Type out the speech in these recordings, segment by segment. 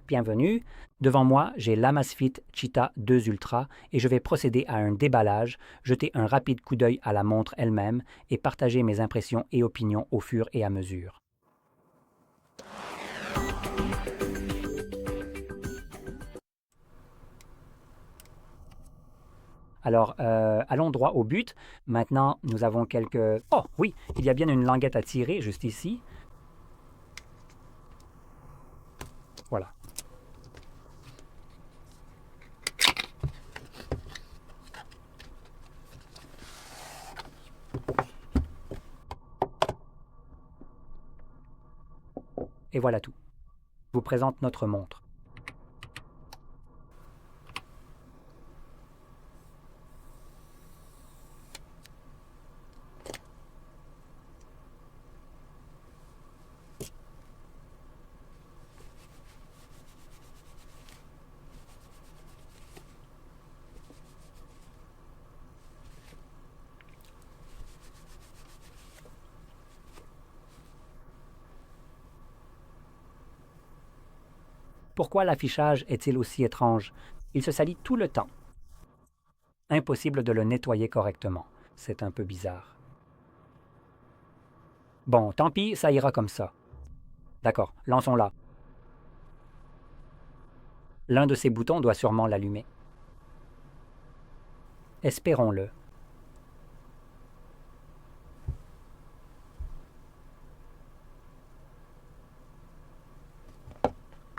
Bienvenue. Devant moi, j'ai l'Amazfit Cheetah 2 Ultra et je vais procéder à un déballage, jeter un rapide coup d'œil à la montre elle-même et partager mes impressions et opinions au fur et à mesure. Alors, allons droit au but. Maintenant, nous avons quelques... Oh, oui, il y a bien une languette à tirer juste ici. Voilà. Et voilà tout. Je vous présente notre montre. Pourquoi l'affichage est-il aussi étrange? Il se salit tout le temps. Impossible de le nettoyer correctement. C'est un peu bizarre. Bon, tant pis, ça ira comme ça. D'accord, lançons-la. L'un de ces boutons doit sûrement l'allumer. Espérons-le.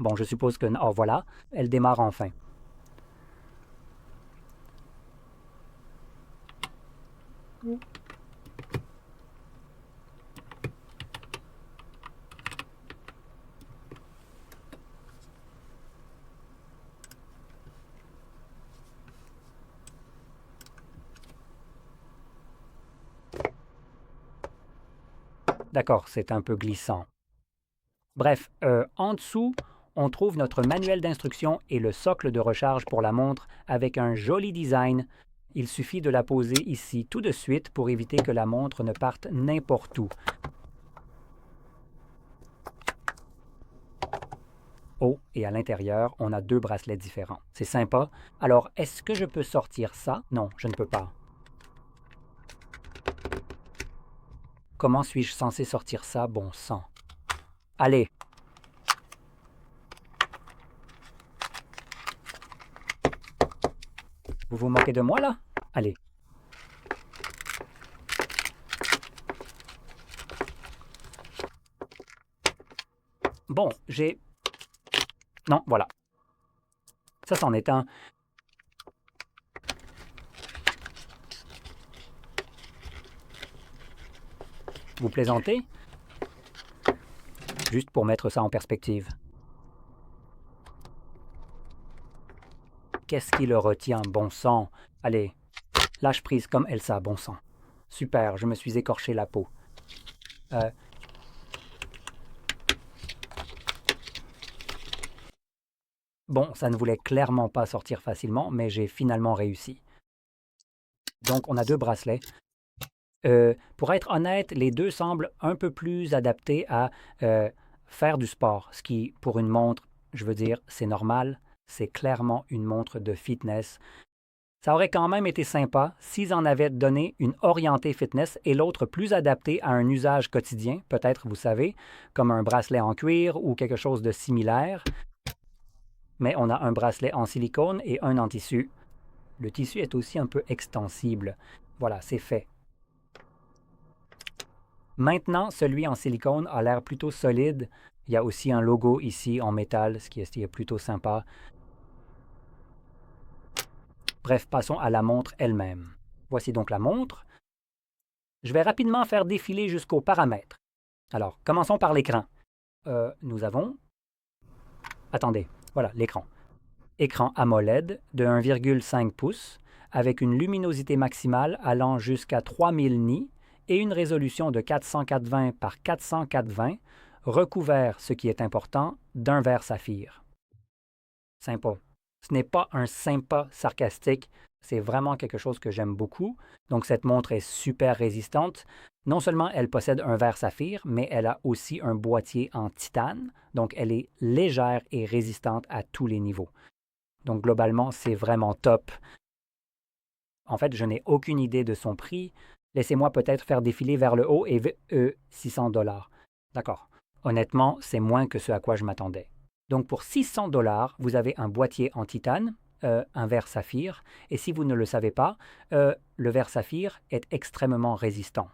Bon, je suppose que... Oh, voilà, elle démarre enfin. D'accord, c'est un peu glissant. Bref, en dessous, on trouve notre manuel d'instruction et le socle de recharge pour la montre avec un joli design. Il suffit de la poser ici tout de suite pour éviter que la montre ne parte n'importe où. Oh, et à l'intérieur, on a deux bracelets différents. C'est sympa. Alors, est-ce que je peux sortir ça? Non, je ne peux pas. Comment suis-je censé sortir ça, bon sang? Allez! Vous vous moquez de moi, là? Allez. Bon, j'ai... Non, voilà. Ça, c'en est un. Vous plaisantez? Juste pour mettre ça en perspective. Qu'est-ce qui le retient, bon sang? Allez, lâche prise comme Elsa, bon sang. Super, je me suis écorché la peau. Bon, ça ne voulait clairement pas sortir facilement, mais j'ai finalement réussi. Donc, on a deux bracelets. Pour être honnête, les deux semblent un peu plus adaptés à faire du sport, ce qui, pour une montre, je veux dire, c'est normal. C'est clairement une montre de fitness. Ça aurait quand même été sympa s'ils en avaient donné une orientée fitness et l'autre plus adaptée à un usage quotidien, peut-être, vous savez, comme un bracelet en cuir ou quelque chose de similaire. Mais on a un bracelet en silicone et un en tissu. Le tissu est aussi un peu extensible. Voilà, c'est fait. Maintenant, celui en silicone a l'air plutôt solide. Il y a aussi un logo ici en métal, ce qui est plutôt sympa. Bref, passons à la montre elle-même. Voici donc la montre. Je vais rapidement faire défiler jusqu'aux paramètres. Alors, commençons par l'écran. Nous avons... Attendez, voilà l'écran. Écran AMOLED de 1,5 pouces avec une luminosité maximale allant jusqu'à 3000 nits et une résolution de 400-420 par 400-420, recouvert, ce qui est important, d'un verre saphir. Sympa. Ce n'est pas un sympa sarcastique, C'est vraiment quelque chose que j'aime beaucoup. Donc cette montre est super résistante. Non seulement elle possède un verre saphir, mais elle a aussi un boîtier en titane. Donc elle est légère et résistante à tous les niveaux. Donc globalement, c'est vraiment top. En fait, je n'ai aucune idée de son prix. Laissez-moi peut-être faire défiler vers le haut et 600 dollars. D'accord. Honnêtement, c'est moins que ce à quoi je m'attendais. Donc pour 600 dollars, vous avez un boîtier en titane, un verre saphir, et si vous ne le savez pas, le verre saphir est extrêmement résistant.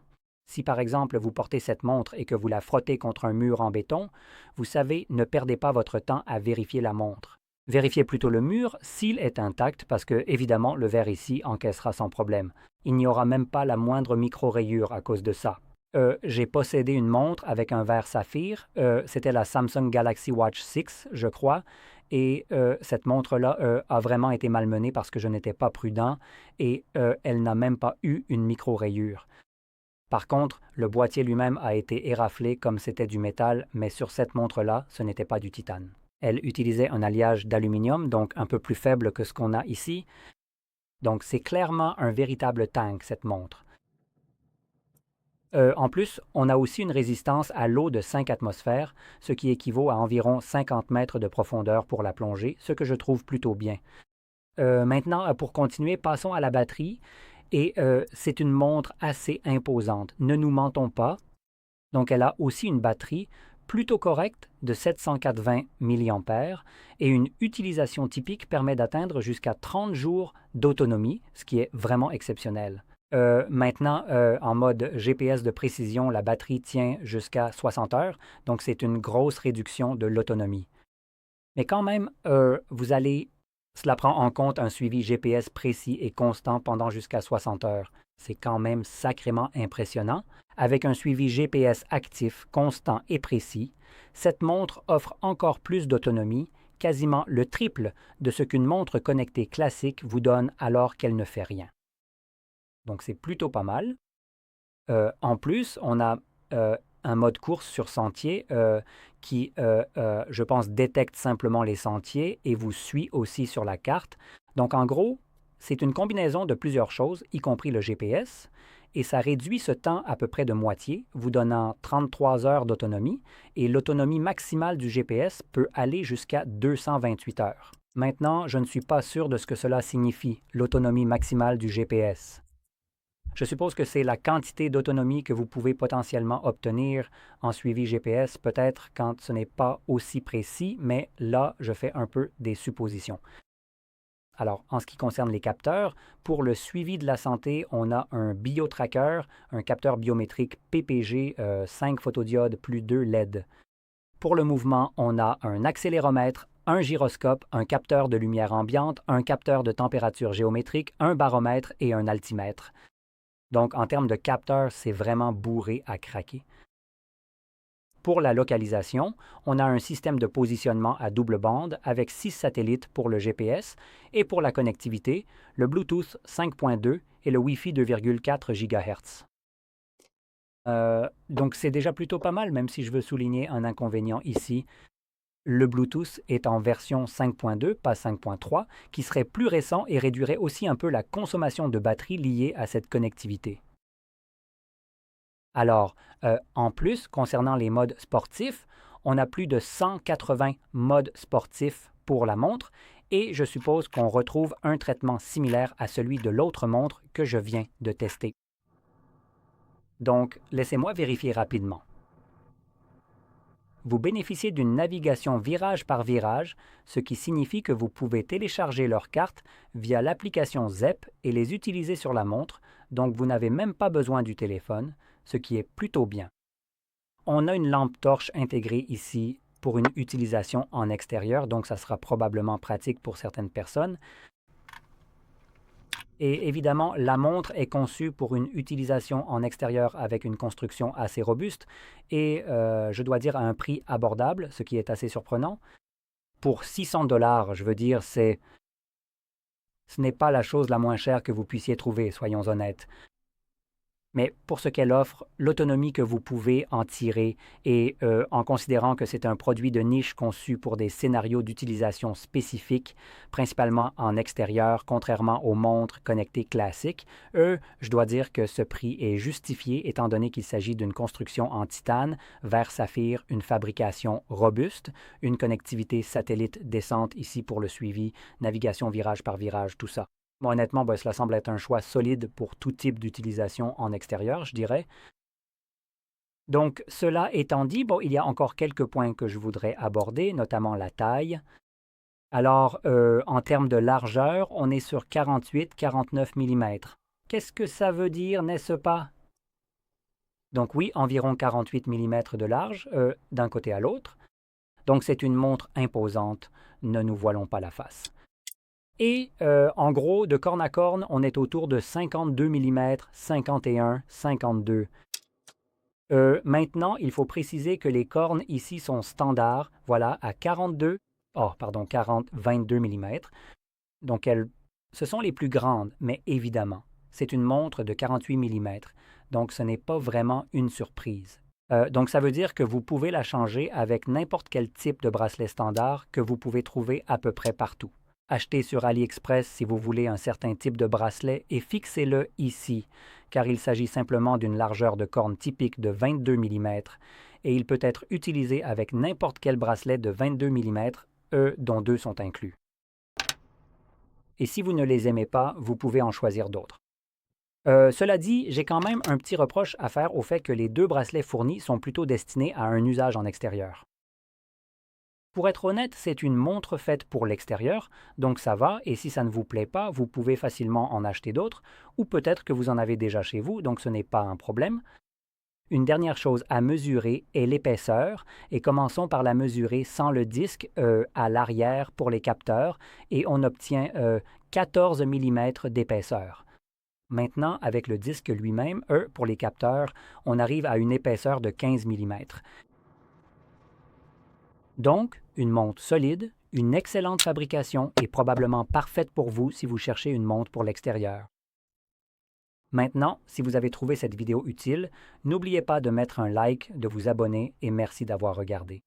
Si par exemple vous portez cette montre et que vous la frottez contre un mur en béton, vous savez, ne perdez pas votre temps à vérifier la montre. Vérifiez plutôt le mur s'il est intact parce que, évidemment, le verre ici encaissera sans problème. Il n'y aura même pas la moindre micro-rayure à cause de ça. J'ai possédé une montre avec un verre saphir. C'était la Samsung Galaxy Watch 6, je crois. Et cette montre-là a vraiment été malmenée parce que je n'étais pas prudent et elle n'a même pas eu une micro-rayure. Par contre, le boîtier lui-même a été éraflé comme c'était du métal, mais sur cette montre-là, ce n'était pas du titane. Elle utilisait un alliage d'aluminium, donc un peu plus faible que ce qu'on a ici. Donc c'est clairement un véritable tank, cette montre. En plus, on a aussi une résistance à l'eau de 5 atmosphères, ce qui équivaut à environ 50 mètres de profondeur pour la plongée, ce que je trouve plutôt bien. Maintenant, pour continuer, passons à la batterie. Et c'est une montre assez imposante. Ne nous mentons pas. Donc, elle a aussi une batterie plutôt correcte de 780 mAh et une utilisation typique permet d'atteindre jusqu'à 30 jours d'autonomie, ce qui est vraiment exceptionnel. Maintenant, en mode GPS de précision, la batterie tient jusqu'à 60 heures, donc c'est une grosse réduction de l'autonomie. Mais quand même, cela prend en compte un suivi GPS précis et constant pendant jusqu'à 60 heures. C'est quand même sacrément impressionnant. Avec un suivi GPS actif, constant et précis, cette montre offre encore plus d'autonomie, quasiment le triple de ce qu'une montre connectée classique vous donne alors qu'elle ne fait rien. Donc c'est plutôt pas mal. En plus, on a un mode course sur sentier qui, je pense, détecte simplement les sentiers et vous suit aussi sur la carte. Donc en gros, c'est une combinaison de plusieurs choses, y compris le GPS, et ça réduit ce temps à peu près de moitié, vous donnant 33 heures d'autonomie, et l'autonomie maximale du GPS peut aller jusqu'à 228 heures. Maintenant, je ne suis pas sûr de ce que cela signifie, l'autonomie maximale du GPS. Je suppose que c'est la quantité d'autonomie que vous pouvez potentiellement obtenir en suivi GPS, peut-être quand ce n'est pas aussi précis, mais là, je fais un peu des suppositions. Alors, en ce qui concerne les capteurs, pour le suivi de la santé, on a un BioTracker, un capteur biométrique PPG 5 photodiodes plus 2 LED. Pour le mouvement, on a un accéléromètre, un gyroscope, un capteur de lumière ambiante, un capteur de température géométrique, un baromètre et un altimètre. Donc, en termes de capteurs, c'est vraiment bourré à craquer. Pour la localisation, on a un système de positionnement à double bande avec 6 satellites pour le GPS et pour la connectivité, le Bluetooth 5.2 et le Wi-Fi 2,4 GHz. Donc c'est déjà plutôt pas mal, même si je veux souligner un inconvénient ici. Le Bluetooth est en version 5.2, pas 5.3, qui serait plus récent et réduirait aussi un peu la consommation de batterie liée à cette connectivité. Alors, en plus, concernant les modes sportifs, on a plus de 180 modes sportifs pour la montre et je suppose qu'on retrouve un traitement similaire à celui de l'autre montre que je viens de tester. Donc, laissez-moi vérifier rapidement. Vous bénéficiez d'une navigation virage par virage, ce qui signifie que vous pouvez télécharger leurs cartes via l'application ZEP et les utiliser sur la montre, donc vous n'avez même pas besoin du téléphone, ce qui est plutôt bien. On a une lampe torche intégrée ici pour une utilisation en extérieur, donc ça sera probablement pratique pour certaines personnes. Et évidemment, la montre est conçue pour une utilisation en extérieur avec une construction assez robuste et, je dois dire, à un prix abordable, ce qui est assez surprenant. Pour 600 dollars, je veux dire, ce n'est pas la chose la moins chère que vous puissiez trouver, soyons honnêtes. Mais pour ce qu'elle offre, l'autonomie que vous pouvez en tirer et en considérant que c'est un produit de niche conçu pour des scénarios d'utilisation spécifiques, principalement en extérieur, contrairement aux montres connectées classiques, je dois dire que ce prix est justifié étant donné qu'il s'agit d'une construction en titane, verre saphir, une fabrication robuste, une connectivité satellite décente ici pour le suivi, navigation virage par virage, tout ça. Moi, honnêtement, cela semble être un choix solide pour tout type d'utilisation en extérieur, je dirais. Donc, cela étant dit, il y a encore quelques points que je voudrais aborder, notamment la taille. Alors, en termes de largeur, on est sur 48-49 mm. Qu'est-ce que ça veut dire, n'est-ce pas? Donc oui, environ 48 mm de large, d'un côté à l'autre. Donc c'est une montre imposante, ne nous voilons pas la face. Et en gros, de corne à corne, on est autour de 52 mm, 51, 52. Maintenant, il faut préciser que les cornes ici sont standards, voilà, à 22, 22 mm. Donc, ce sont les plus grandes, mais évidemment, c'est une montre de 48 mm. Donc, ce n'est pas vraiment une surprise. Donc, ça veut dire que vous pouvez la changer avec n'importe quel type de bracelet standard que vous pouvez trouver à peu près partout. Achetez sur AliExpress si vous voulez un certain type de bracelet et fixez-le ici, car il s'agit simplement d'une largeur de corne typique de 22 mm et il peut être utilisé avec n'importe quel bracelet de 22 mm, dont 2 sont inclus. Et si vous ne les aimez pas, vous pouvez en choisir d'autres. Cela dit, j'ai quand même un petit reproche à faire au fait que les 2 bracelets fournis sont plutôt destinés à un usage en extérieur. Pour être honnête, c'est une montre faite pour l'extérieur, donc ça va, et si ça ne vous plaît pas, vous pouvez facilement en acheter d'autres, ou peut-être que vous en avez déjà chez vous, donc ce n'est pas un problème. Une dernière chose à mesurer est l'épaisseur, et commençons par la mesurer sans le disque à l'arrière pour les capteurs, et on obtient 14 mm d'épaisseur. Maintenant, avec le disque lui-même, pour les capteurs, on arrive à une épaisseur de 15 mm. Donc, une montre solide, une excellente fabrication et probablement parfaite pour vous si vous cherchez une montre pour l'extérieur. Maintenant, si vous avez trouvé cette vidéo utile, n'oubliez pas de mettre un like, de vous abonner et merci d'avoir regardé.